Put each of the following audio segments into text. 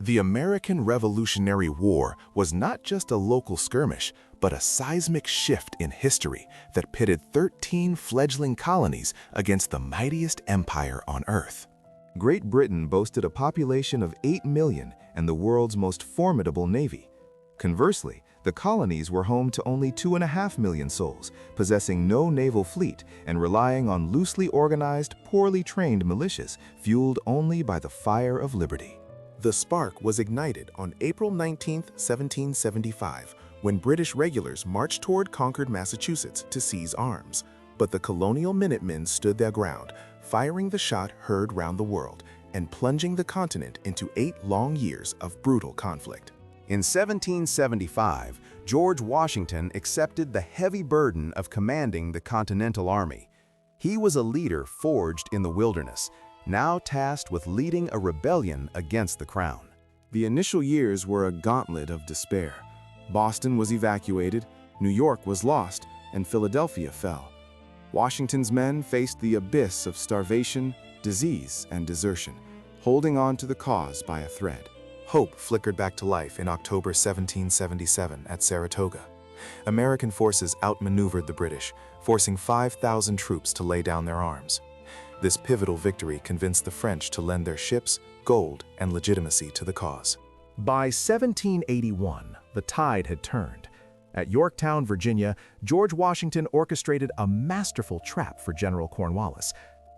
The American Revolutionary War was not just a local skirmish, but a seismic shift in history that pitted 13 fledgling colonies against the mightiest empire on Earth. Great Britain boasted a population of 8 million and the world's most formidable navy. Conversely, the colonies were home to only 2.5 million souls, possessing no naval fleet and relying on loosely organized, poorly trained militias fueled only by the fire of liberty. The spark was ignited on April 19, 1775, when British regulars marched toward Concord, Massachusetts to seize arms. But the colonial Minutemen stood their ground, firing the shot heard round the world and plunging the continent into 8 long years of brutal conflict. In 1775, George Washington accepted the heavy burden of commanding the Continental Army. He was a leader forged in the wilderness, now tasked with leading a rebellion against the crown. The initial years were a gauntlet of despair. Boston was evacuated, New York was lost, and Philadelphia fell. Washington's men faced the abyss of starvation, disease, and desertion, holding on to the cause by a thread. Hope flickered back to life in October 1777 at Saratoga. American forces outmaneuvered the British, forcing 5,000 troops to lay down their arms. This pivotal victory convinced the French to lend their ships, gold, and legitimacy to the cause. By 1781, the tide had turned. At Yorktown, Virginia, George Washington orchestrated a masterful trap for General Cornwallis.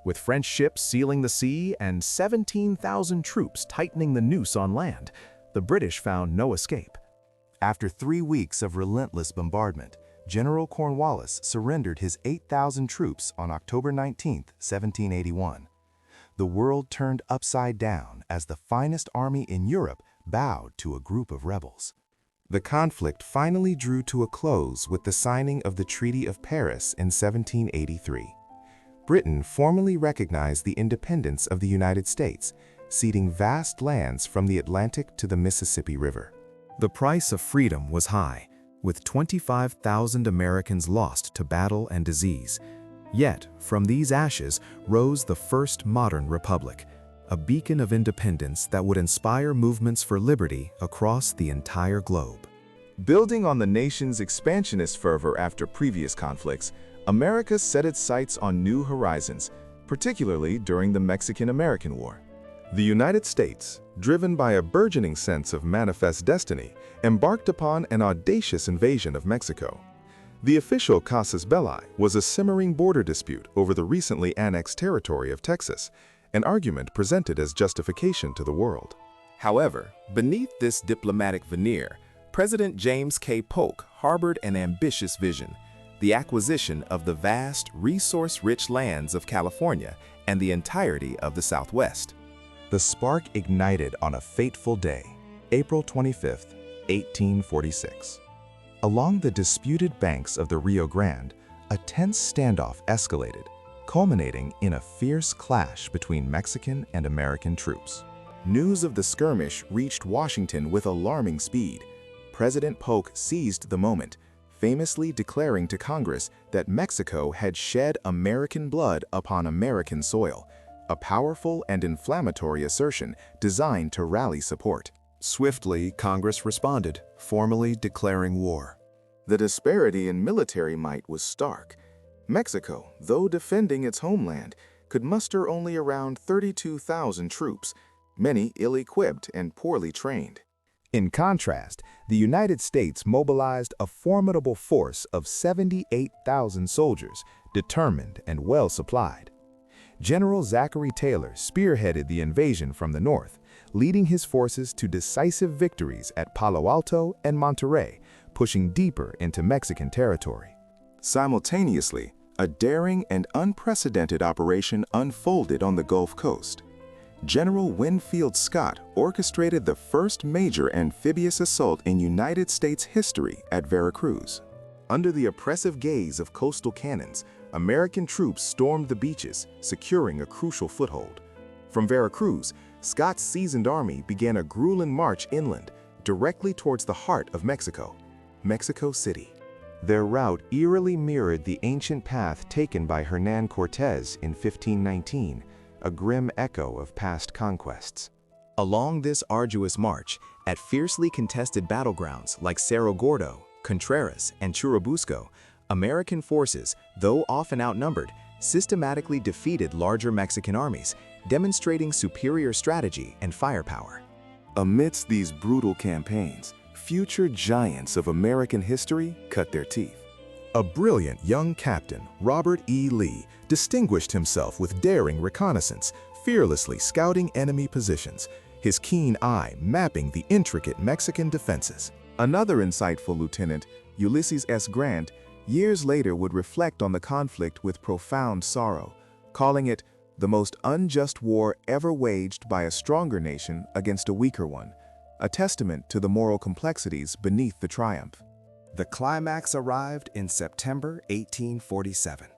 With French ships sealing the sea and 17,000 troops tightening the noose on land, the British found no escape. After 3 weeks of relentless bombardment, General Cornwallis surrendered his 8,000 troops on October 19, 1781. The world turned upside down as the finest army in Europe bowed to a group of rebels. The conflict finally drew to a close with the signing of the Treaty of Paris in 1783. Britain formally recognized the independence of the United States, ceding vast lands from the Atlantic to the Mississippi River. The price of freedom was high, with 25,000 Americans lost to battle and disease. Yet, from these ashes rose the first modern republic, a beacon of independence that would inspire movements for liberty across the entire globe. Building on the nation's expansionist fervor after previous conflicts, America set its sights on new horizons, particularly during the Mexican-American War. The United States, driven by a burgeoning sense of manifest destiny, embarked upon an audacious invasion of Mexico. The official casus belli was a simmering border dispute over the recently annexed territory of Texas, an argument presented as justification to the world. However, beneath this diplomatic veneer, President James K. Polk harbored an ambitious vision: the acquisition of the vast, resource-rich lands of California and the entirety of the Southwest. The spark ignited on a fateful day, April 25, 1846. Along the disputed banks of the Rio Grande, a tense standoff escalated, culminating in a fierce clash between Mexican and American troops. News of the skirmish reached Washington with alarming speed. President Polk seized the moment, famously declaring to Congress that Mexico had shed American blood upon American soil, a powerful and inflammatory assertion designed to rally support. Swiftly, Congress responded, formally declaring war. The disparity in military might was stark. Mexico, though defending its homeland, could muster only around 32,000 troops, many ill-equipped and poorly trained. In contrast, the United States mobilized a formidable force of 78,000 soldiers, determined and well supplied. General Zachary Taylor spearheaded the invasion from the north, leading his forces to decisive victories at Palo Alto and Monterrey, pushing deeper into Mexican territory. Simultaneously, a daring and unprecedented operation unfolded on the Gulf Coast. General Winfield Scott orchestrated the first major amphibious assault in United States history at Veracruz. Under the oppressive gaze of coastal cannons, American troops stormed the beaches, securing a crucial foothold. From Veracruz, Scott's seasoned army began a grueling march inland, directly towards the heart of Mexico, Mexico City. Their route eerily mirrored the ancient path taken by Hernán Cortés in 1519, a grim echo of past conquests. Along this arduous march, at fiercely contested battlegrounds like Cerro Gordo, Contreras, and Churubusco, American forces, though often outnumbered, systematically defeated larger Mexican armies, demonstrating superior strategy and firepower. Amidst these brutal campaigns, future giants of American history cut their teeth. A brilliant young captain, Robert E. Lee, distinguished himself with daring reconnaissance, fearlessly scouting enemy positions, his keen eye mapping the intricate Mexican defenses. Another insightful lieutenant, Ulysses S. Grant, years later would reflect on the conflict with profound sorrow, calling it the most unjust war ever waged by a stronger nation against a weaker one, a testament to the moral complexities beneath the triumph. The climax arrived in September 1847.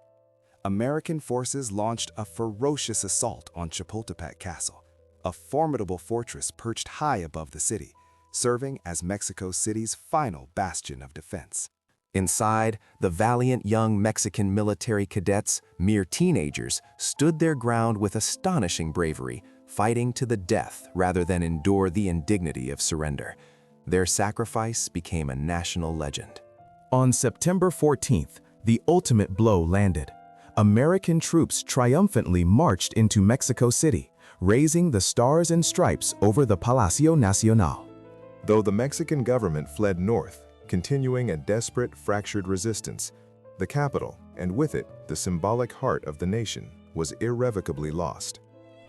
American forces launched a ferocious assault on Chapultepec Castle, a formidable fortress perched high above the city, serving as Mexico City's final bastion of defense. Inside, the valiant young Mexican military cadets, mere teenagers, stood their ground with astonishing bravery, fighting to the death rather than endure the indignity of surrender. Their sacrifice became a national legend. On September 14th, the ultimate blow landed. American troops triumphantly marched into Mexico City, raising the stars and stripes over the Palacio Nacional. Though the Mexican government fled north, continuing a desperate, fractured resistance, the capital, and with it, the symbolic heart of the nation, was irrevocably lost.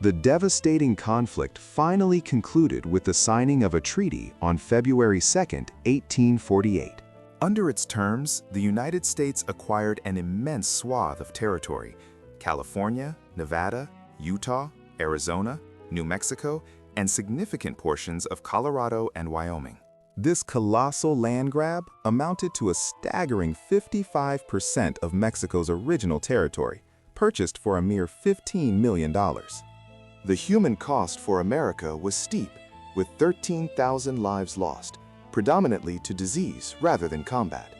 The devastating conflict finally concluded with the signing of a treaty on February 2, 1848. Under its terms, the United States acquired an immense swath of territory: California, Nevada, Utah, Arizona, New Mexico, and significant portions of Colorado and Wyoming. This colossal land grab amounted to a staggering 55% of Mexico's original territory, purchased for a mere $15 million. The human cost for America was steep, with 13,000 lives lost, predominantly to disease rather than combat.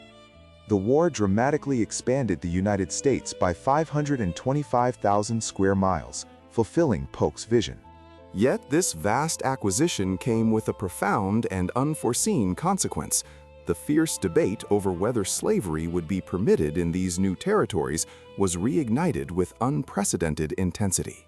The war dramatically expanded the United States by 525,000 square miles, fulfilling Polk's vision. Yet this vast acquisition came with a profound and unforeseen consequence. The fierce debate over whether slavery would be permitted in these new territories was reignited with unprecedented intensity.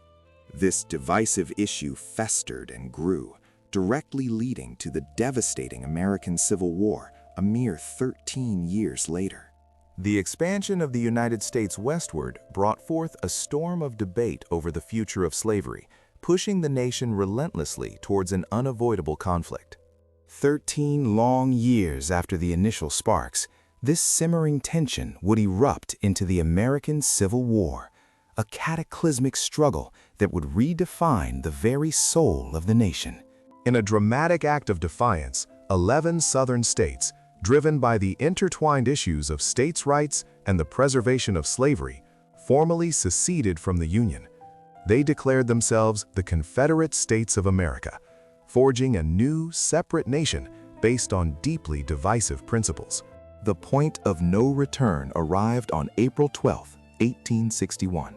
This divisive issue festered and grew, directly leading to the devastating American Civil War a mere 13 years later. The expansion of the United States westward brought forth a storm of debate over the future of slavery, pushing the nation relentlessly towards an unavoidable conflict. 13 long years after the initial sparks, this simmering tension would erupt into the American Civil War, a cataclysmic struggle that would redefine the very soul of the nation. In a dramatic act of defiance, 11 southern states, driven by the intertwined issues of states' rights and the preservation of slavery, formally seceded from the Union. They declared themselves the Confederate States of America, forging a new, separate nation based on deeply divisive principles. The point of no return arrived on April 12, 1861.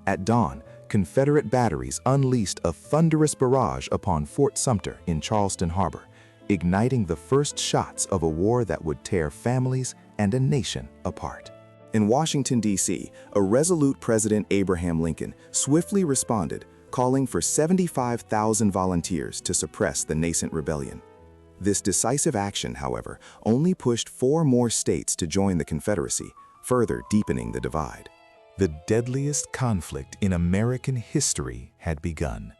At dawn, Confederate batteries unleashed a thunderous barrage upon Fort Sumter in Charleston Harbor, igniting the first shots of a war that would tear families and a nation apart. In Washington, D.C., a resolute President Abraham Lincoln swiftly responded, calling for 75,000 volunteers to suppress the nascent rebellion. This decisive action, however, only pushed 4 more states to join the Confederacy, further deepening the divide. The deadliest conflict in American history had begun.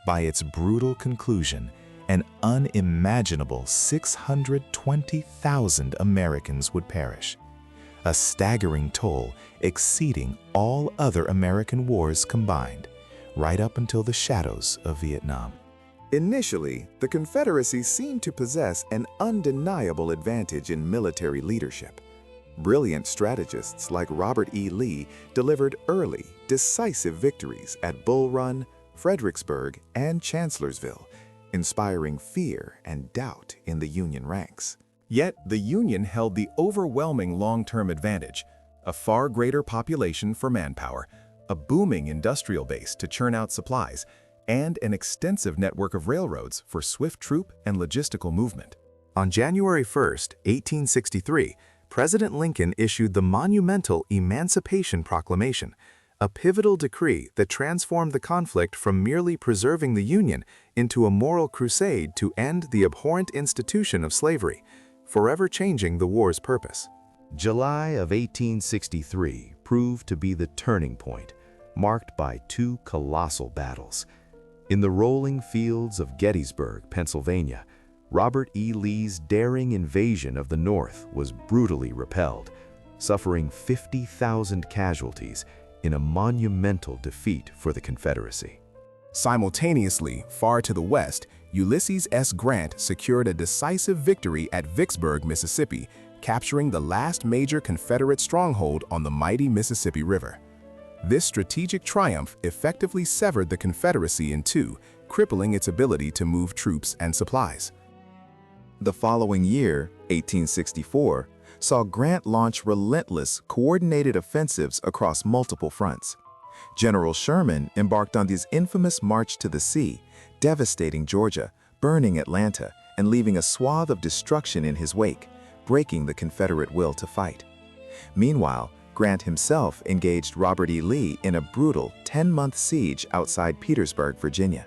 By its brutal conclusion, an unimaginable 620,000 Americans would perish, a staggering toll exceeding all other American wars combined, right up until the shadows of Vietnam. Initially, the Confederacy seemed to possess an undeniable advantage in military leadership. Brilliant strategists like Robert E. Lee delivered early, decisive victories at Bull Run, Fredericksburg, and Chancellorsville, inspiring fear and doubt in the Union ranks. Yet the Union held the overwhelming long-term advantage: a far greater population for manpower, a booming industrial base to churn out supplies, and an extensive network of railroads for swift troop and logistical movement. On January 1, 1863, President Lincoln issued the monumental Emancipation Proclamation, a pivotal decree that transformed the conflict from merely preserving the Union into a moral crusade to end the abhorrent institution of slavery, forever changing the war's purpose. July of 1863 proved to be the turning point, marked by two colossal battles. In the rolling fields of Gettysburg, Pennsylvania, Robert E. Lee's daring invasion of the North was brutally repelled, suffering 50,000 casualties in a monumental defeat for the Confederacy. Simultaneously, far to the west, Ulysses S. Grant secured a decisive victory at Vicksburg, Mississippi, capturing the last major Confederate stronghold on the mighty Mississippi River. This strategic triumph effectively severed the Confederacy in two, crippling its ability to move troops and supplies. The following year, 1864, saw Grant launch relentless, coordinated offensives across multiple fronts. General Sherman embarked on his infamous March to the Sea, devastating Georgia, burning Atlanta, and leaving a swath of destruction in his wake, breaking the Confederate will to fight. Meanwhile, Grant himself engaged Robert E. Lee in a brutal 10-month siege outside Petersburg, Virginia.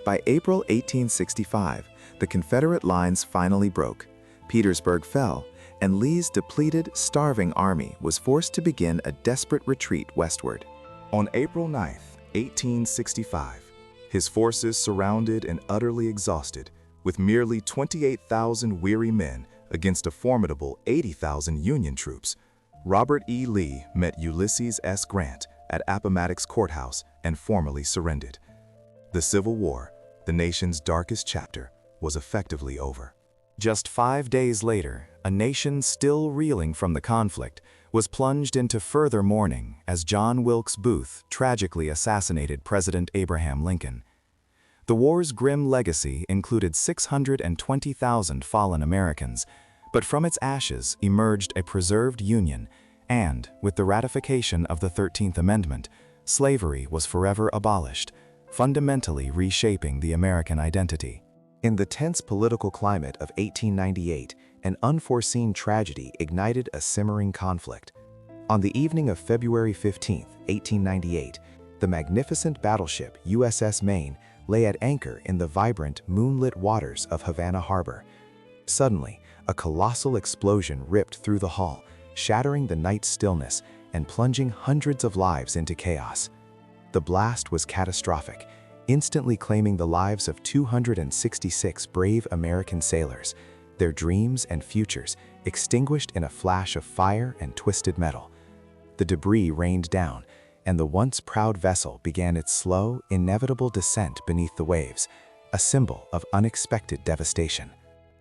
By April 1865, the Confederate lines finally broke, Petersburg fell, and Lee's depleted, starving army was forced to begin a desperate retreat westward. On April 9, 1865, his forces surrounded and utterly exhausted, with merely 28,000 weary men against a formidable 80,000 Union troops, Robert E. Lee met Ulysses S. Grant at Appomattox Courthouse and formally surrendered. The Civil War, the nation's darkest chapter, was effectively over. Just 5 days later, a nation still reeling from the conflict was plunged into further mourning as John Wilkes Booth tragically assassinated President Abraham Lincoln. The war's grim legacy included 620,000 fallen Americans, but from its ashes emerged a preserved Union, and, with the ratification of the 13th Amendment, slavery was forever abolished, fundamentally reshaping the American identity. In the tense political climate of 1898, an unforeseen tragedy ignited a simmering conflict. On the evening of February 15, 1898, the magnificent battleship USS Maine lay at anchor in the vibrant, moonlit waters of Havana Harbor. Suddenly, a colossal explosion ripped through the hull, shattering the night's stillness and plunging hundreds of lives into chaos. The blast was catastrophic, instantly claiming the lives of 266 brave American sailors, their dreams and futures extinguished in a flash of fire and twisted metal. The debris rained down, and the once proud vessel began its slow, inevitable descent beneath the waves, a symbol of unexpected devastation.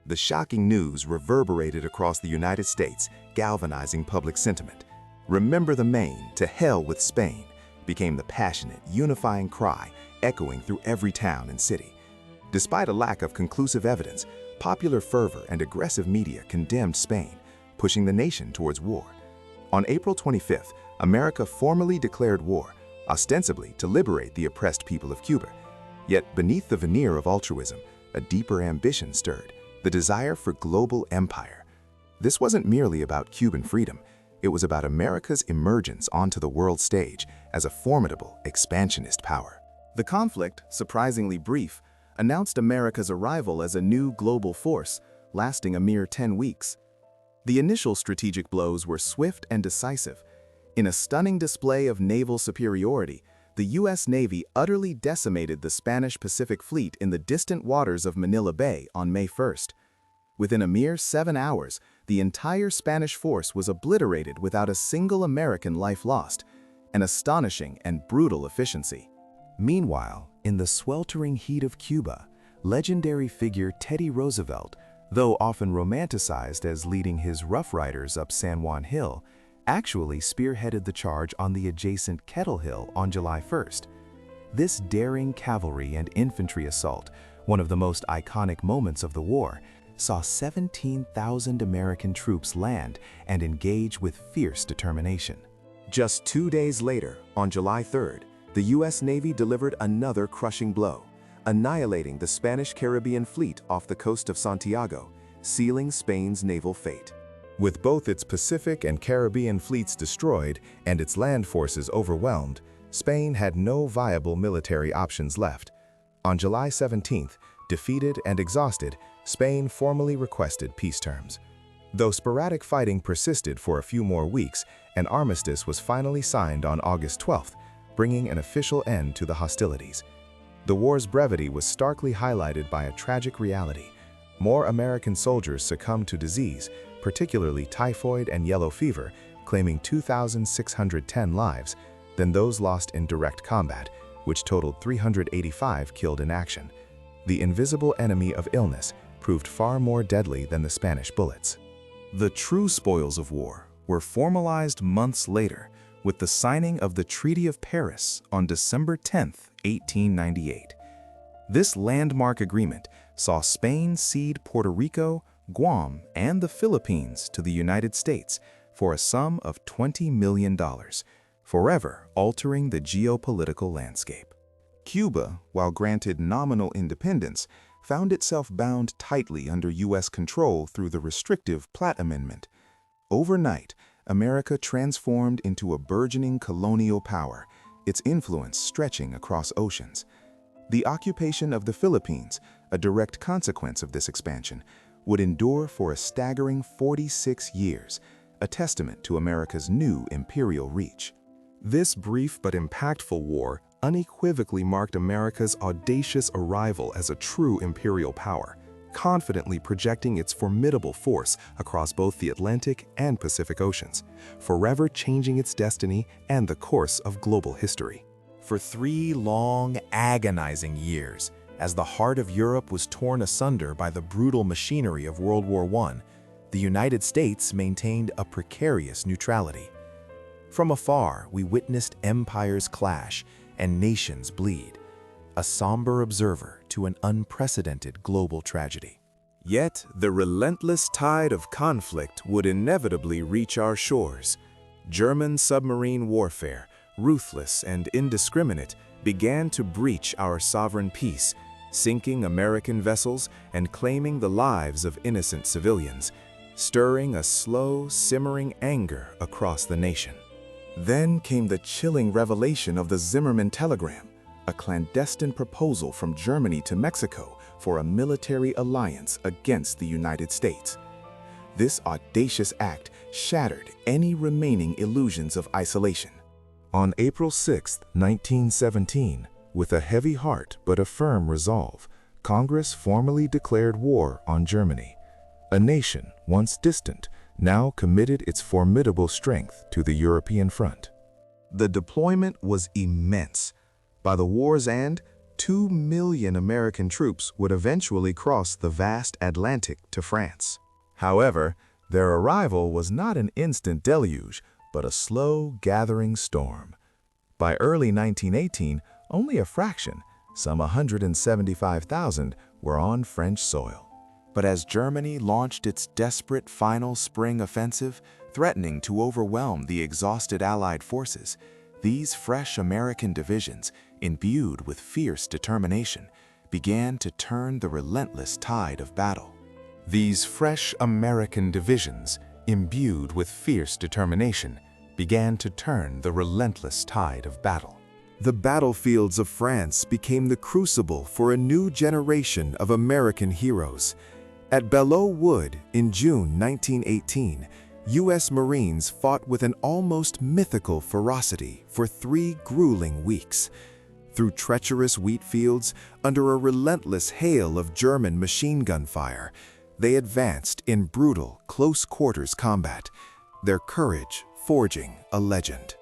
The shocking news reverberated across the United States, galvanizing public sentiment. "Remember the Maine, to hell with Spain," became the passionate, unifying cry echoing through every town and city. Despite a lack of conclusive evidence, popular fervor and aggressive media condemned Spain, pushing the nation towards war. On April 25th, America formally declared war, ostensibly to liberate the oppressed people of Cuba. Yet beneath the veneer of altruism, a deeper ambition stirred, the desire for global empire. This wasn't merely about Cuban freedom. It was about America's emergence onto the world stage as a formidable, expansionist power. The conflict, surprisingly brief, announced America's arrival as a new global force, lasting a mere 10 weeks. The initial strategic blows were swift and decisive. In a stunning display of naval superiority, the U.S. Navy utterly decimated the Spanish Pacific Fleet in the distant waters of Manila Bay on May 1st. Within a mere 7 hours, the entire Spanish force was obliterated without a single American life lost, an astonishing and brutal efficiency. Meanwhile, in the sweltering heat of Cuba, legendary figure Teddy Roosevelt, though often romanticized as leading his Rough Riders up San Juan Hill, actually spearheaded the charge on the adjacent Kettle Hill on July 1st. This daring cavalry and infantry assault, one of the most iconic moments of the war, saw 17,000 American troops land and engage with fierce determination. Just 2 days later, on July 3rd, The U.S. Navy delivered another crushing blow, annihilating the Spanish Caribbean fleet off the coast of Santiago, sealing Spain's naval fate. With both its Pacific and Caribbean fleets destroyed and its land forces overwhelmed, Spain had no viable military options left. On July 17th, defeated and exhausted, Spain formally requested peace terms. Though sporadic fighting persisted for a few more weeks, an armistice was finally signed on August 12th, bringing an official end to the hostilities. The war's brevity was starkly highlighted by a tragic reality. More American soldiers succumbed to disease, particularly typhoid and yellow fever, claiming 2,610 lives, than those lost in direct combat, which totaled 385 killed in action. The invisible enemy of illness proved far more deadly than the Spanish bullets. The true spoils of war were formalized months later with the signing of the Treaty of Paris on December 10, 1898. This landmark agreement saw Spain cede Puerto Rico, Guam, and the Philippines to the United States for a sum of $20 million, forever altering the geopolitical landscape. Cuba, while granted nominal independence, found itself bound tightly under U.S. control through the restrictive Platt Amendment. Overnight, America transformed into a burgeoning colonial power, its influence stretching across oceans. The occupation of the Philippines, a direct consequence of this expansion, would endure for a staggering 46 years, a testament to America's new imperial reach. This brief but impactful war unequivocally marked America's audacious arrival as a true imperial power, confidently projecting its formidable force across both the Atlantic and Pacific Oceans, forever changing its destiny and the course of global history. For 3 long, agonizing years, as the heart of Europe was torn asunder by the brutal machinery of World War I, the United States maintained a precarious neutrality. From afar, we witnessed empires clash and nations bleed, a somber observer to an unprecedented global tragedy. Yet, the relentless tide of conflict would inevitably reach our shores. German submarine warfare, ruthless and indiscriminate, began to breach our sovereign peace, sinking American vessels and claiming the lives of innocent civilians, stirring a slow, simmering anger across the nation. Then came the chilling revelation of the Zimmermann telegram, a clandestine proposal from Germany to Mexico for a military alliance against the United States. This audacious act shattered any remaining illusions of isolation. On April 6, 1917, with a heavy heart but a firm resolve, Congress formally declared war on Germany. A nation once distant now committed its formidable strength to the European front. The deployment was immense. By the war's end, 2 million American troops would eventually cross the vast Atlantic to France. However, their arrival was not an instant deluge, but a slow gathering storm. By early 1918, only a fraction, some 175,000, were on French soil. But as Germany launched its desperate final spring offensive, threatening to overwhelm the exhausted Allied forces, these fresh American divisions, imbued with fierce determination, began to turn the relentless tide of battle. These fresh American divisions, imbued with fierce determination, began to turn the relentless tide of battle. The battlefields of France became the crucible for a new generation of American heroes. At Belleau Wood in June 1918, U.S. Marines fought with an almost mythical ferocity for 3 grueling weeks. Through treacherous wheat fields, under a relentless hail of German machine gun fire, they advanced in brutal, close-quarters combat, their courage forging a legend.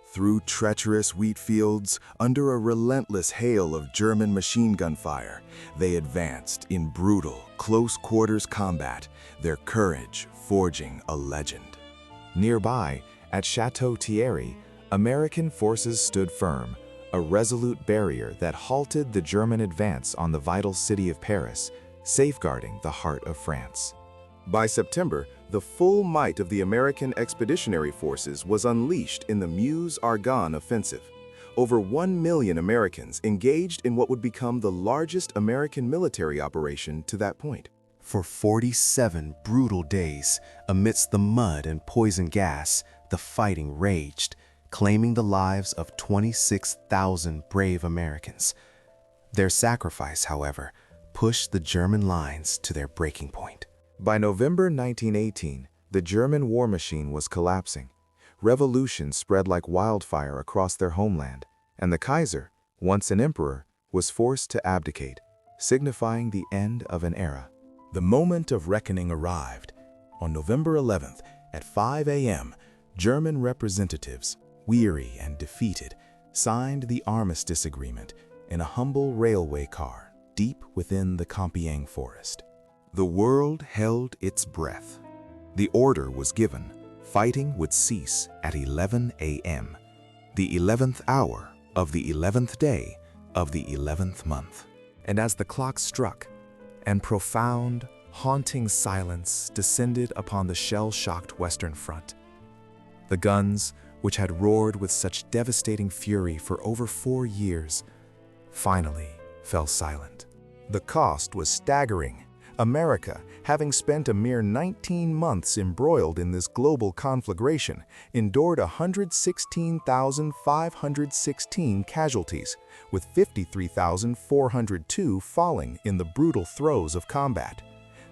Through treacherous wheat fields, under a relentless hail of German machine gun fire, they advanced in brutal, close-quarters combat, their courage forging a legend. Nearby, at Chateau Thierry, American forces stood firm, a resolute barrier that halted the German advance on the vital city of Paris, safeguarding the heart of France. By September, the full might of the American Expeditionary Forces was unleashed in the Meuse-Argonne offensive. over 1 million Americans engaged in what would become the largest American military operation to that point. For 47 brutal days, amidst the mud and poison gas, the fighting raged, claiming the lives of 26,000 brave Americans. Their sacrifice, however, pushed the German lines to their breaking point. By November 1918, the German war machine was collapsing. Revolution spread like wildfire across their homeland, and the Kaiser, once an emperor, was forced to abdicate, signifying the end of an era. The moment of reckoning arrived. On November 11th, at 5 a.m., German representatives, weary and defeated, signed the armistice agreement in a humble railway car deep within the Compiègne forest. The world held its breath. The order was given. Fighting would cease at 11 a.m., the 11th hour of the 11th day of the 11th month. And as the clock struck, and profound, haunting silence descended upon the shell-shocked Western Front, the guns, which had roared with such devastating fury for over 4 years, finally fell silent. The cost was staggering. America, having spent a mere 19 months embroiled in this global conflagration, endured 116,516 casualties, with 53,402 falling in the brutal throes of combat.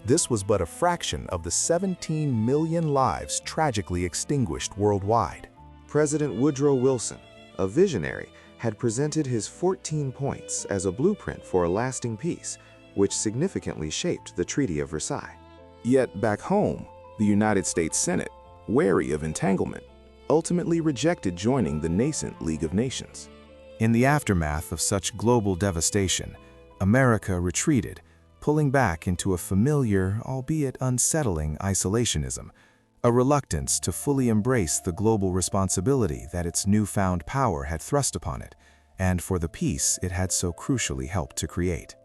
This was but a fraction of the 17 million lives tragically extinguished worldwide. President Woodrow Wilson, a visionary, had presented his 14 points as a blueprint for a lasting peace, which significantly shaped the Treaty of Versailles. Yet back home, the United States Senate, wary of entanglement, ultimately rejected joining the nascent League of Nations. In the aftermath of such global devastation, America retreated, pulling back into a familiar, albeit unsettling, isolationism, a reluctance to fully embrace the global responsibility that its newfound power had thrust upon it, and for the peace it had so crucially helped to create.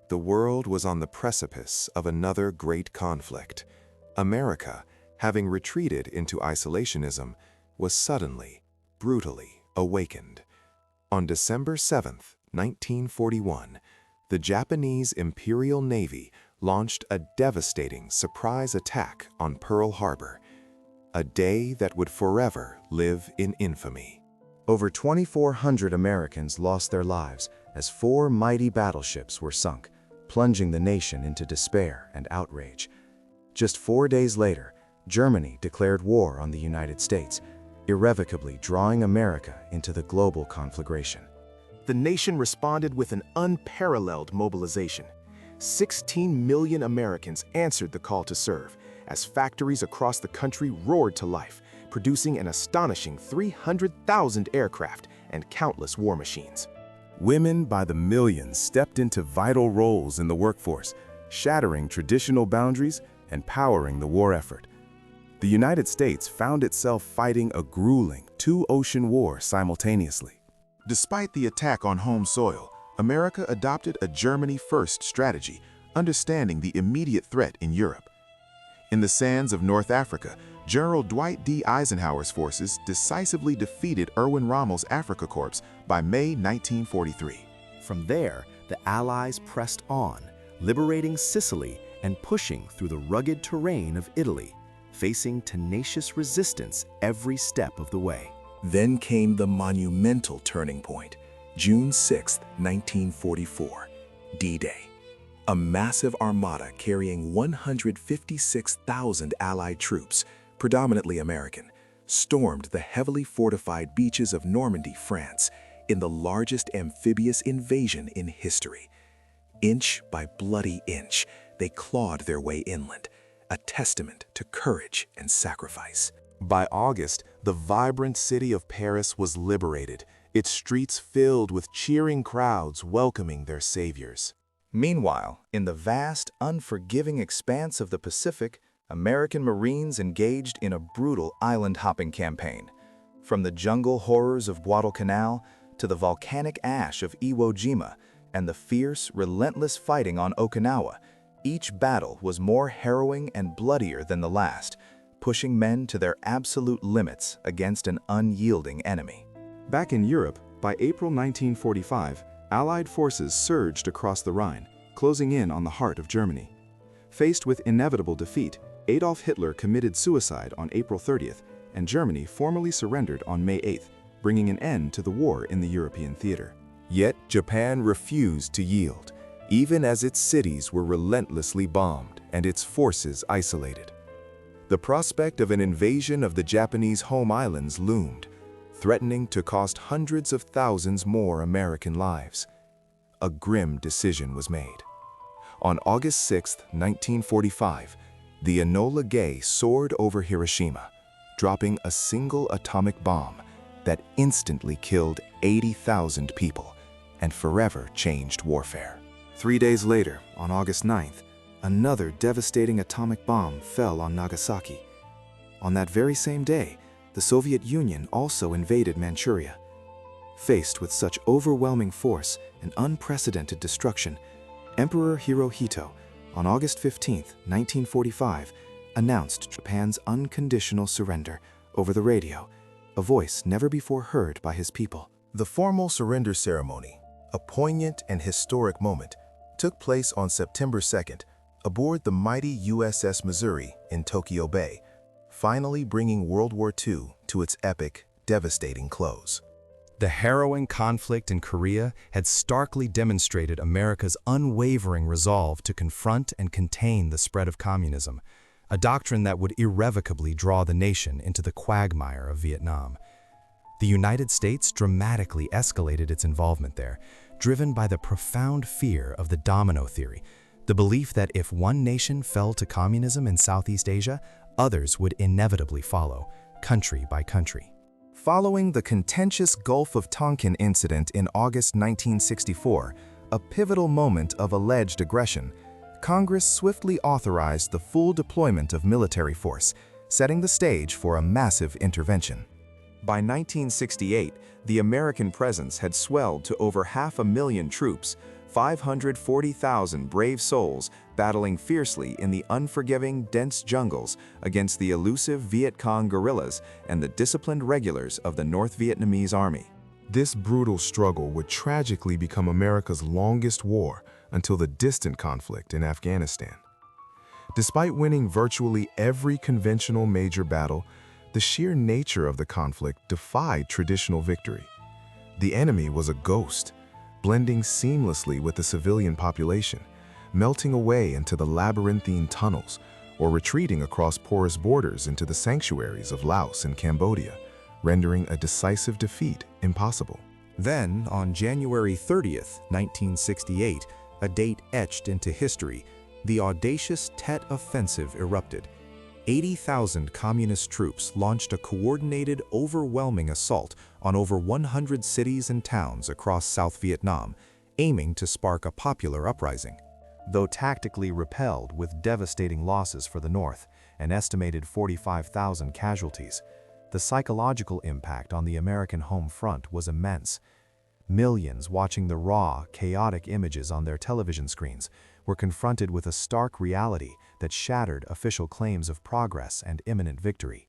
The world was on the precipice of another great conflict. America, having retreated into isolationism, was suddenly, brutally awakened. On December 7, 1941, the Japanese Imperial Navy launched a devastating surprise attack on Pearl Harbor, a day that would forever live in infamy. Over 2,400 Americans lost their lives as 4 mighty battleships were sunk, plunging the nation into despair and outrage. Just 4 days later, Germany declared war on the United States, irrevocably drawing America into the global conflagration. The nation responded with an unparalleled mobilization. 16 million Americans answered the call to serve, as factories across the country roared to life, producing an astonishing 300,000 aircraft and countless war machines. Women by the millions stepped into vital roles in the workforce, shattering traditional boundaries and powering the war effort. The United States found itself fighting a grueling 2-ocean war simultaneously. Despite the attack on home soil, America adopted a Germany-first strategy, understanding the immediate threat in Europe. In the sands of North Africa, General Dwight D. Eisenhower's forces decisively defeated Erwin Rommel's Afrika Korps by May 1943. From there, the Allies pressed on, liberating Sicily and pushing through the rugged terrain of Italy, facing tenacious resistance every step of the way. Then came the monumental turning point, June 6, 1944, D-Day. A massive armada carrying 156,000 Allied troops, predominantly American, stormed the heavily fortified beaches of Normandy, France, in the largest amphibious invasion in history. Inch by bloody inch, they clawed their way inland, a testament to courage and sacrifice. By August, the vibrant city of Paris was liberated, its streets filled with cheering crowds welcoming their saviors. Meanwhile, in the vast, unforgiving expanse of the Pacific, American Marines engaged in a brutal island-hopping campaign. From the jungle horrors of Guadalcanal to the volcanic ash of Iwo Jima and the fierce, relentless fighting on Okinawa, each battle was more harrowing and bloodier than the last, pushing men to their absolute limits against an unyielding enemy. Back in Europe, By April 1945, Allied forces surged across the Rhine, closing in on the heart of Germany. Faced with inevitable defeat, Adolf Hitler committed suicide on April 30th, and Germany formally surrendered on May 8th, bringing an end to the war in the European theater. Yet Japan refused to yield, even as its cities were relentlessly bombed and its forces isolated. The prospect of an invasion of the Japanese home islands loomed, threatening to cost hundreds of thousands more American lives. A grim decision was made. On August 6, 1945, the Enola Gay soared over Hiroshima, dropping a single atomic bomb that instantly killed 80,000 people and forever changed warfare. 3 days later, on August 9th, another devastating atomic bomb fell on Nagasaki. On that very same day, the Soviet Union also invaded Manchuria. Faced with such overwhelming force and unprecedented destruction, Emperor Hirohito, on August 15, 1945, announced Japan's unconditional surrender over the radio, a voice never before heard by his people. The formal surrender ceremony, a poignant and historic moment, took place on September 2nd aboard the mighty USS Missouri in Tokyo Bay, finally bringing World War II to its epic, devastating close. The harrowing conflict in Korea had starkly demonstrated America's unwavering resolve to confront and contain the spread of communism, a doctrine that would irrevocably draw the nation into the quagmire of Vietnam. The United States dramatically escalated its involvement there, driven by the profound fear of the domino theory, the belief that if one nation fell to communism in Southeast Asia, others would inevitably follow, country by country. Following the contentious Gulf of Tonkin incident in August 1964, a pivotal moment of alleged aggression, Congress swiftly authorized the full deployment of military force, setting the stage for a massive intervention. By 1968, the American presence had swelled to over 500,000 troops, 540,000 brave souls battling fiercely in the unforgiving, dense jungles against the elusive Viet Cong guerrillas and the disciplined regulars of the North Vietnamese Army. This brutal struggle would tragically become America's longest war until the distant conflict in Afghanistan. Despite winning virtually every conventional major battle, the sheer nature of the conflict defied traditional victory. The enemy was a ghost, blending seamlessly with the civilian population, melting away into the labyrinthine tunnels, or retreating across porous borders into the sanctuaries of Laos and Cambodia, rendering a decisive defeat impossible. Then, on January 30th, 1968, a date etched into history, the audacious Tet Offensive erupted. 80,000 communist troops launched a coordinated, overwhelming assault on over 100 cities and towns across South Vietnam, aiming to spark a popular uprising. Though tactically repelled with devastating losses for the North, an estimated 45,000 casualties, the psychological impact on the American home front was immense. Millions watching the raw, chaotic images on their television screens were confronted with a stark reality that shattered official claims of progress and imminent victory.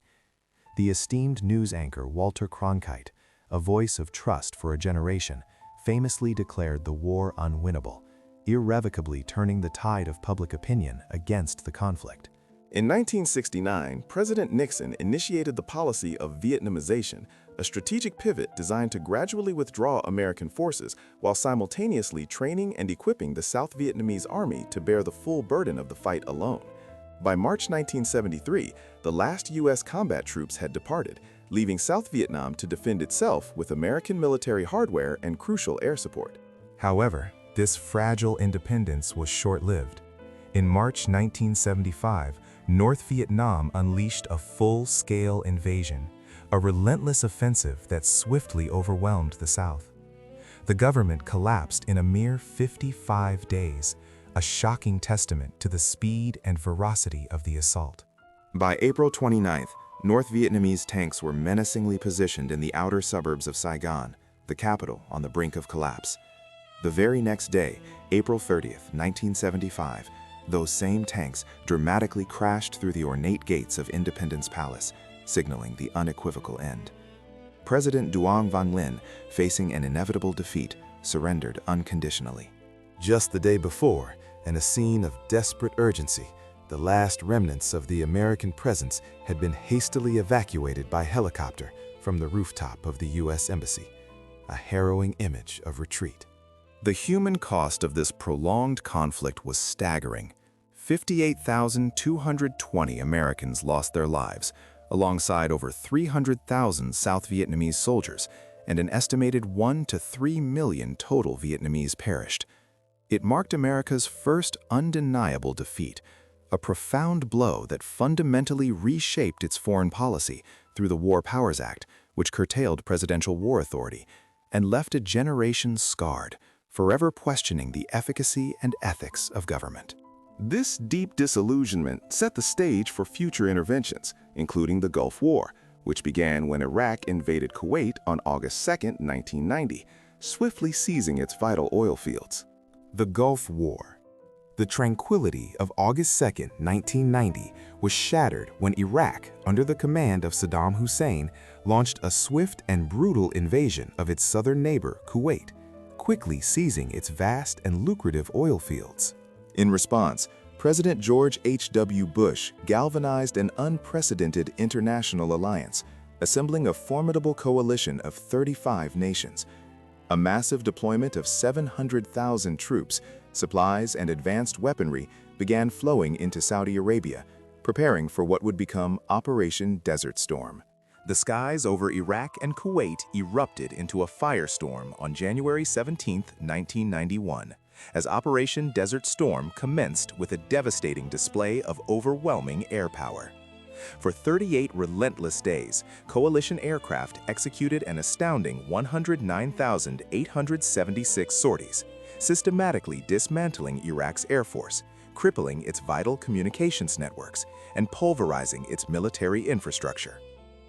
The esteemed news anchor Walter Cronkite, a voice of trust for a generation, famously declared the war unwinnable, irrevocably turning the tide of public opinion against the conflict. In 1969, President Nixon initiated the policy of Vietnamization, a strategic pivot designed to gradually withdraw American forces while simultaneously training and equipping the South Vietnamese army to bear the full burden of the fight alone. By March 1973, the last U.S. combat troops had departed, leaving South Vietnam to defend itself with American military hardware and crucial air support. However, this fragile independence was short-lived. In March 1975, North Vietnam unleashed a full-scale invasion, a relentless offensive that swiftly overwhelmed the South. The government collapsed in a mere 55 days, a shocking testament to the speed and ferocity of the assault. By April 29th, North Vietnamese tanks were menacingly positioned in the outer suburbs of Saigon, the capital on the brink of collapse. The very next day, April 30th, 1975, those same tanks dramatically crashed through the ornate gates of Independence Palace, signaling the unequivocal end. President Duong Van Linh, facing an inevitable defeat, surrendered unconditionally. Just the day before, in a scene of desperate urgency, the last remnants of the American presence had been hastily evacuated by helicopter from the rooftop of the U.S. Embassy, a harrowing image of retreat. The human cost of this prolonged conflict was staggering. 58,220 Americans lost their lives, alongside over 300,000 South Vietnamese soldiers, and an estimated 1 to 3 million total Vietnamese perished. It marked America's first undeniable defeat, a profound blow that fundamentally reshaped its foreign policy through the War Powers Act, which curtailed presidential war authority, and left a generation scarred, forever questioning the efficacy and ethics of government. This deep disillusionment set the stage for future interventions, including the Gulf War, which began when Iraq invaded Kuwait on August 2, 1990, swiftly seizing its vital oil fields. The Gulf War. The tranquility of August 2, 1990 was shattered when Iraq, under the command of Saddam Hussein, launched a swift and brutal invasion of its southern neighbor, Kuwait, quickly seizing its vast and lucrative oil fields. In response, President George H.W. Bush galvanized an unprecedented international alliance, assembling a formidable coalition of 35 nations. A massive deployment of 700,000 troops, supplies, and advanced weaponry began flowing into Saudi Arabia, preparing for what would become Operation Desert Storm. The skies over Iraq and Kuwait erupted into a firestorm on January 17, 1991, as Operation Desert Storm commenced with a devastating display of overwhelming air power. For 38 relentless days, coalition aircraft executed an astounding 109,876 sorties, systematically dismantling Iraq's air force, crippling its vital communications networks, and pulverizing its military infrastructure.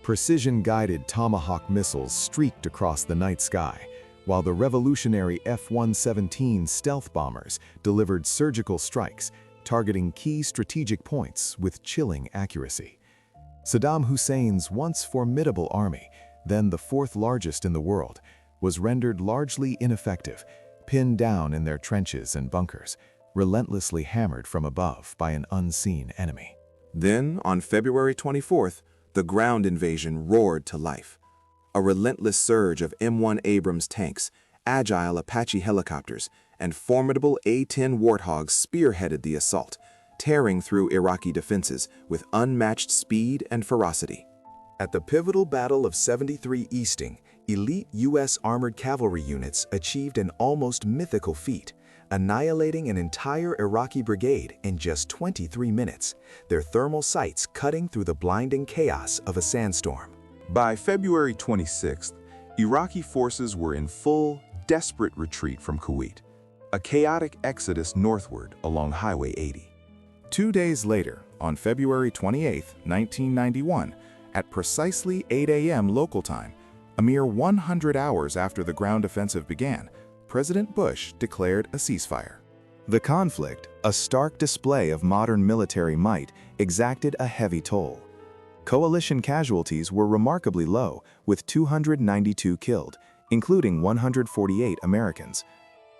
Precision-guided Tomahawk missiles streaked across the night sky, while the revolutionary F-117 stealth bombers delivered surgical strikes, targeting key strategic points with chilling accuracy. Saddam Hussein's once formidable army, then the fourth largest in the world, was rendered largely ineffective, pinned down in their trenches and bunkers, relentlessly hammered from above by an unseen enemy. Then, on February 24th, the ground invasion roared to life. A relentless surge of M1 Abrams tanks, agile Apache helicopters, and formidable A-10 Warthogs spearheaded the assault, tearing through Iraqi defenses with unmatched speed and ferocity. At the pivotal Battle of 73 Easting, elite U.S. armored cavalry units achieved an almost mythical feat, annihilating an entire Iraqi brigade in just 23 minutes, their thermal sights cutting through the blinding chaos of a sandstorm. By February 26th, Iraqi forces were in full, desperate retreat from Kuwait, a chaotic exodus northward along Highway 80. 2 days later, on February 28, 1991, at precisely 8 a.m. local time, a mere 100 hours after the ground offensive began, President Bush declared a ceasefire. The conflict, a stark display of modern military might, exacted a heavy toll. Coalition casualties were remarkably low, with 292 killed, including 148 Americans.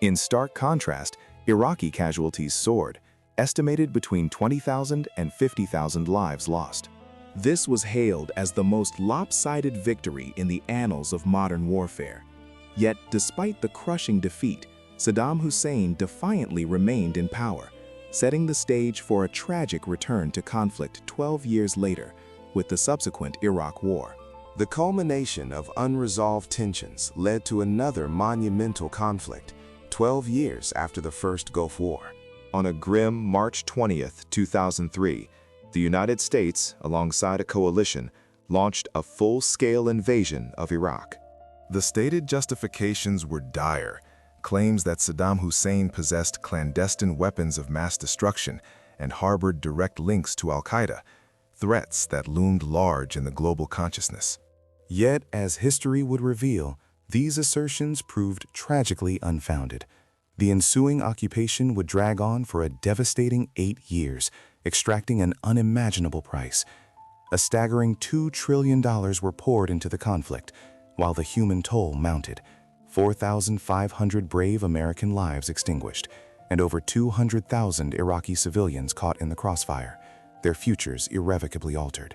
In stark contrast, Iraqi casualties soared, estimated between 20,000 and 50,000 lives lost. This was hailed as the most lopsided victory in the annals of modern warfare. Yet, despite the crushing defeat, Saddam Hussein defiantly remained in power, setting the stage for a tragic return to conflict 12 years later, with the subsequent Iraq War. The culmination of unresolved tensions led to another monumental conflict, 12 years after the First Gulf War. On a grim March 20, 2003, the United States, alongside a coalition, launched a full-scale invasion of Iraq. The stated justifications were dire, claims that Saddam Hussein possessed clandestine weapons of mass destruction and harbored direct links to al-Qaeda, threats that loomed large in the global consciousness. Yet, as history would reveal, these assertions proved tragically unfounded. The ensuing occupation would drag on for a devastating 8 years, extracting an unimaginable price. A staggering $2 trillion were poured into the conflict, while the human toll mounted. 4,500 brave American lives extinguished, and over 200,000 Iraqi civilians caught in the crossfire, their futures irrevocably altered.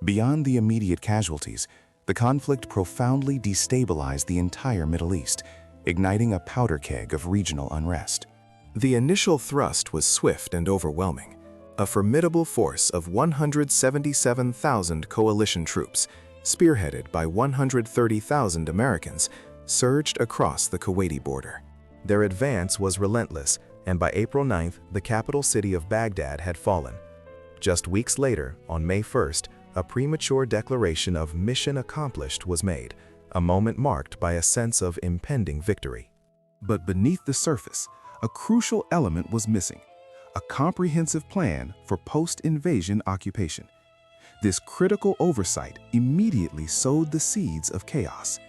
Beyond the immediate casualties, the conflict profoundly destabilized the entire Middle East, igniting a powder keg of regional unrest. The initial thrust was swift and overwhelming. A formidable force of 177,000 coalition troops, spearheaded by 130,000 Americans, surged across the Kuwaiti border. Their advance was relentless, and by April 9th, the capital city of Baghdad had fallen. Just weeks later, on May 1st, a premature declaration of mission accomplished was made, a moment marked by a sense of impending victory. But beneath the surface, a crucial element was missing: a comprehensive plan for post-invasion occupation. This critical oversight immediately sowed the seeds of chaos.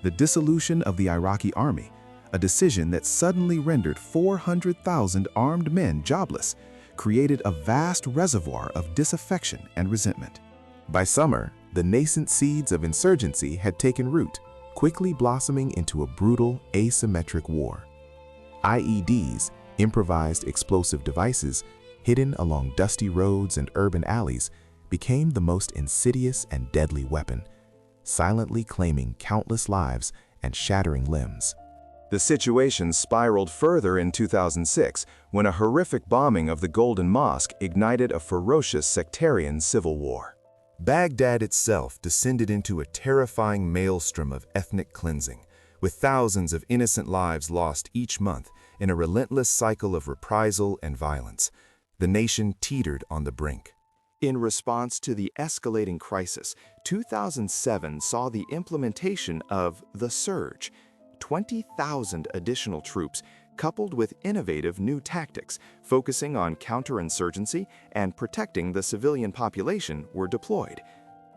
The dissolution of the Iraqi army, a decision that suddenly rendered 400,000 armed men jobless, created a vast reservoir of disaffection and resentment. By summer, the nascent seeds of insurgency had taken root, quickly blossoming into a brutal, asymmetric war. IEDs, improvised explosive devices, hidden along dusty roads and urban alleys, became the most insidious and deadly weapon, silently claiming countless lives and shattering limbs. The situation spiraled further in 2006 when a horrific bombing of the Golden Mosque ignited a ferocious sectarian civil war. Baghdad itself descended into a terrifying maelstrom of ethnic cleansing, with thousands of innocent lives lost each month in a relentless cycle of reprisal and violence. The nation teetered on the brink. In response to the escalating crisis, 2007 saw the implementation of the Surge. 20,000 additional troops, coupled with innovative new tactics focusing on counterinsurgency and protecting the civilian population, were deployed.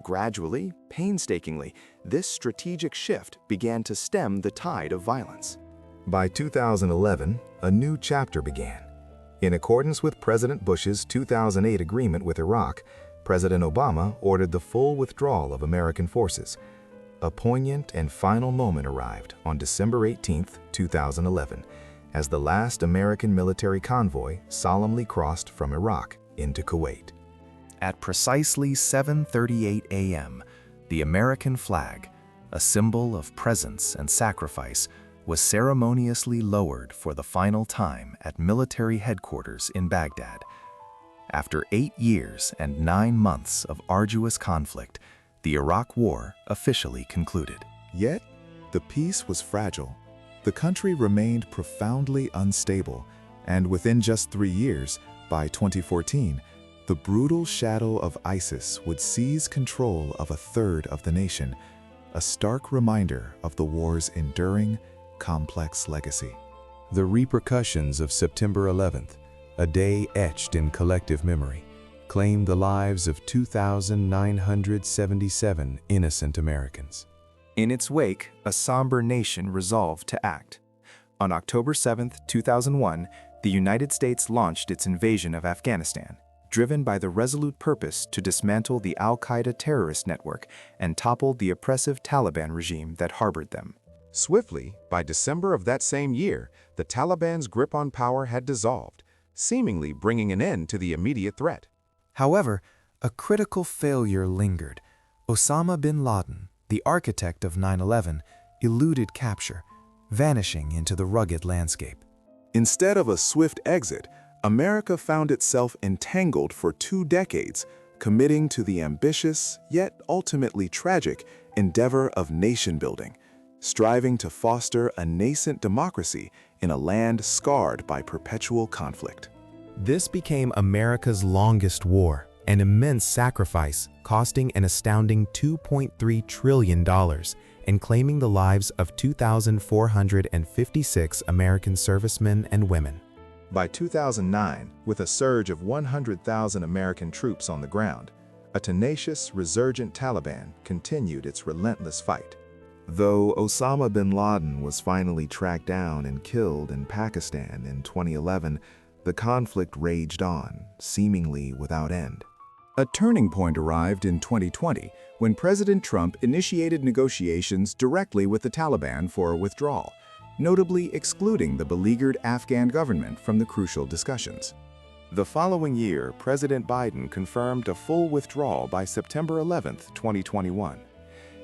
Gradually, painstakingly, this strategic shift began to stem the tide of violence. By 2011, a new chapter began. In accordance with President Bush's 2008 agreement with Iraq, President Obama ordered the full withdrawal of American forces. A poignant and final moment arrived on December 18, 2011, as the last American military convoy solemnly crossed from Iraq into Kuwait. At precisely 7:38 a.m., the American flag, a symbol of presence and sacrifice, was ceremoniously lowered for the final time at military headquarters in Baghdad. After 8 years and 9 months of arduous conflict, the Iraq War officially concluded. Yet, the peace was fragile. The country remained profoundly unstable, and within just 3 years, by 2014, the brutal shadow of ISIS would seize control of a third of the nation, a stark reminder of the war's enduring, complex legacy. The repercussions of September 11th, a day etched in collective memory, claimed the lives of 2,977 innocent Americans. In its wake, a somber nation resolved to act. On October 7, 2001, the United States launched its invasion of Afghanistan, driven by the resolute purpose to dismantle the al-Qaeda terrorist network and topple the oppressive Taliban regime that harbored them. Swiftly, by December of that same year, the Taliban's grip on power had dissolved, seemingly bringing an end to the immediate threat. However, a critical failure lingered. Osama bin Laden, the architect of 9/11, eluded capture, vanishing into the rugged landscape. Instead of a swift exit, America found itself entangled for 2 decades, committing to the ambitious, yet ultimately tragic, endeavor of nation-building, striving to foster a nascent democracy in a land scarred by perpetual conflict. This became America's longest war, an immense sacrifice costing an astounding $2.3 trillion and claiming the lives of 2,456 American servicemen and women. By 2009, with a surge of 100,000 American troops on the ground, a tenacious, resurgent Taliban continued its relentless fight. Though Osama bin Laden was finally tracked down and killed in Pakistan in 2011, the conflict raged on, seemingly without end. A turning point arrived in 2020 when President Trump initiated negotiations directly with the Taliban for a withdrawal, notably excluding the beleaguered Afghan government from the crucial discussions. The following year, President Biden confirmed a full withdrawal by September 11, 2021.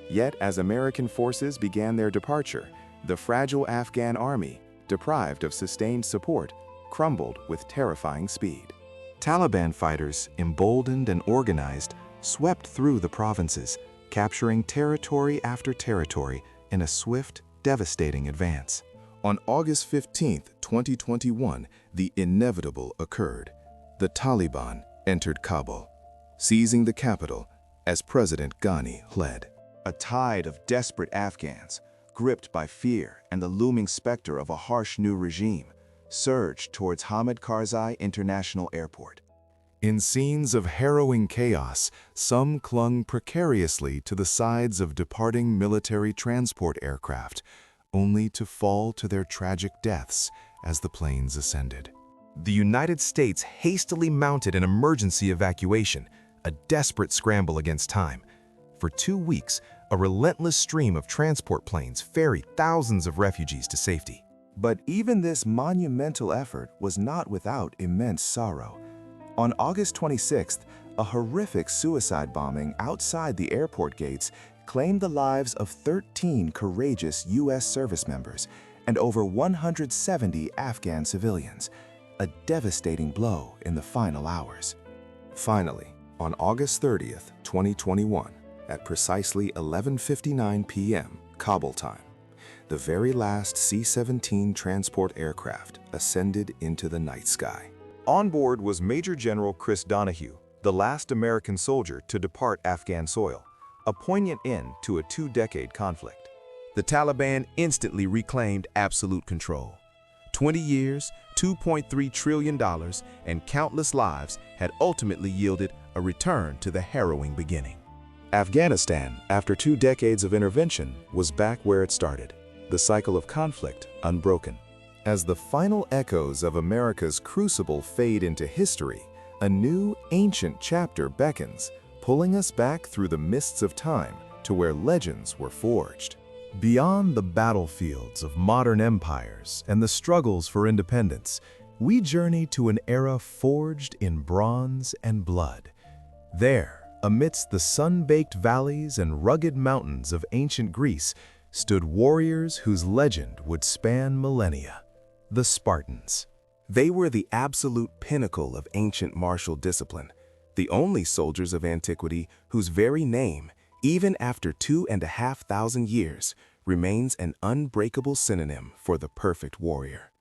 Yet, as American forces began their departure, the fragile Afghan army, deprived of sustained support, crumbled with terrifying speed. Taliban fighters, emboldened and organized, swept through the provinces, capturing territory after territory in a swift, devastating advance. On August 15, 2021, the inevitable occurred. The Taliban entered Kabul, seizing the capital as President Ghani led. A tide of desperate Afghans, gripped by fear and the looming specter of a harsh new regime, surged towards Hamid Karzai International Airport. In scenes of harrowing chaos, some clung precariously to the sides of departing military transport aircraft, only to fall to their tragic deaths as the planes ascended. The United States hastily mounted an emergency evacuation, a desperate scramble against time. For 2 weeks, a relentless stream of transport planes ferried thousands of refugees to safety. But even this monumental effort was not without immense sorrow. On August 26th, a horrific suicide bombing outside the airport gates claimed the lives of 13 courageous U.S. service members and over 170 Afghan civilians, a devastating blow in the final hours. Finally, on August 30th, 2021, at precisely 11:59 p.m. Kabul time, the very last C-17 transport aircraft ascended into the night sky. On board was Major General Chris Donahue, the last American soldier to depart Afghan soil, a poignant end to a 2-decade conflict. The Taliban instantly reclaimed absolute control. 20 years, $2.3 trillion, and countless lives had ultimately yielded a return to the harrowing beginning. Afghanistan, after 2 decades of intervention, was back where it started, the cycle of conflict unbroken. As the final echoes of America's crucible fade into history, a new, ancient chapter beckons, pulling us back through the mists of time to where legends were forged. Beyond the battlefields of modern empires and the struggles for independence, we journey to an era forged in bronze and blood. There, amidst the sun-baked valleys and rugged mountains of ancient Greece, stood warriors whose legend would span millennia, the Spartans. They were the absolute pinnacle of ancient martial discipline, the only soldiers of antiquity whose very name, even after 2,500 years, remains an unbreakable synonym for the perfect warrior.